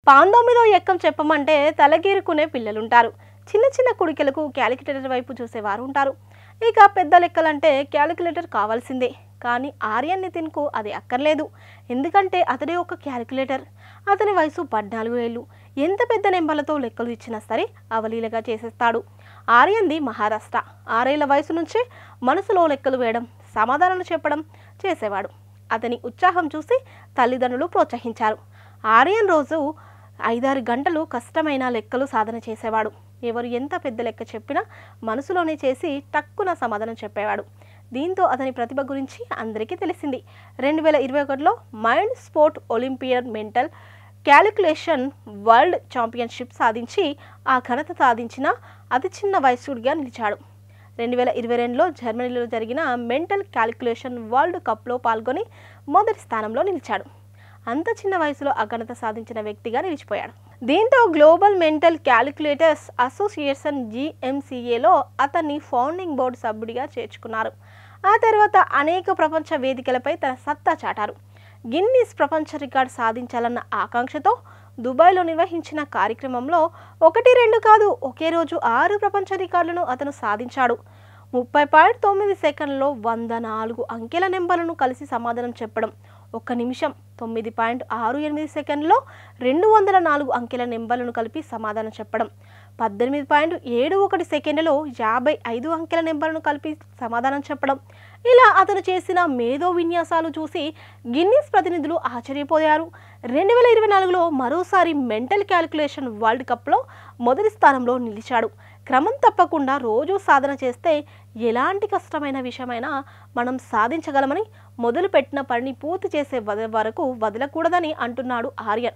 19వ ఎక్కం చెప్పమంటే తలగీరుకునే పిల్లలుంటారు. చిన్న చిన్న కుడికలకు క్యాలిక్యులేటర్ వైపు చూసేవారు ఉంటారు. ఇక పెద్ద లెక్కలంటే క్యాలిక్యులేటర్ కావాల్సిందే. కానీ ఆర్యన్ నితిన్కు అది అక్కర్లేదు. ఎందుకంటే అతడే ఒక క్యాలిక్యులేటర్. అతని వయసు 14 ఏళ్ళు. ఎంత పెద్ద నెంబర్లతో లెక్కలు ఇచ్చినా సరే అవలీలగా చేసేస్తాడు. ఆర్యన్ది మహారాష్ట్ర. 6 ఏళ్ల వయసు నుంచే మనసులో లెక్కలు వేయడం, సమాధానాలు చెప్పడం చేసేవాడు. అతని ఉత్సాహం చూసి తల్లిదండ్రులు ప్రోత్సహించారు. ఆర్యన్ రోజు 5-6 గంటలు కష్టమైన లెక్కలు సాధన చేసేవాడు. ఎవరు ఎంత పెద్ద లెక్క చెప్పినా మనసులోనే చేసి టక్కున సమాధానం చెప్పేవాడు. దీంతో అతని ప్రతిభ గురించి అందరికీ తెలిసింది. 2021లో mind sport olympiad mental calculation world championship సాధించి ఆ ఘనత సాధించిన అతి చిన్న వయస్సుడిగా నిలిచాడు. 2022లో జర్మనీలో జరిగిన మెంటల్ క్యాలిక్యులేషన్ వరల్డ్ కప్లో పాల్గొని మొదటి స్థానంలో నిలిచాడు. అంత చిన్న వయసులో ఆ ఘనత సాధించిన వ్యక్తిగా నిలిచిపోయాడు. దీంతో గ్లోబల్ మెంటల్ క్యాలిక్యులేటర్స్ అసోసియేషన్ GMCAలో అతన్ని ఫౌండింగ్ బోర్డు సభ్యుడిగా చేర్చుకున్నారు. ఆ తర్వాత అనేక ప్రపంచ వేదికలపై తన సత్తా చాటారు. గిన్నిస్ ప్రపంచ రికార్డు సాధించాలన్న ఆకాంక్షతో దుబాయ్లో నిర్వహించిన కార్యక్రమంలో 1-2 కాదు, ఒకే రోజు 6 ప్రపంచ రికార్డులను అతను సాధించాడు. 30.9 సెకండ్లలో 104 అంకెల నెంబర్లను కలిసి సమాధానం చెప్పడం, 1 నిమిషం 9.68 సెకండ్లలో 204 అంకెల నెంబర్లను కలిపి సమాధానం చెప్పడం, 18.71 సెకండ్లలో 55 అంకెల నెంబర్లను కలిపి సమాధానం చెప్పడం. ఇలా అతను చేసిన మేధో విన్యాసాలు చూసి గిన్నిస్ ప్రతినిధులు ఆశ్చర్యపోయారు. 2024లో మరోసారి మెంటల్ క్యాలిక్యులేషన్ వరల్డ్ కప్లో మొదటి స్థానంలో నిలిచాడు. క్రమం తప్పకుండా రోజు సాధన చేస్తే ఎలాంటి కష్టమైన విషయమైనా మనం సాధించగలమని, మొదలుపెట్టిన పనిని పూర్తి చేసే వరకు వదలకూడదని అంటున్నాడు ఆర్యన్.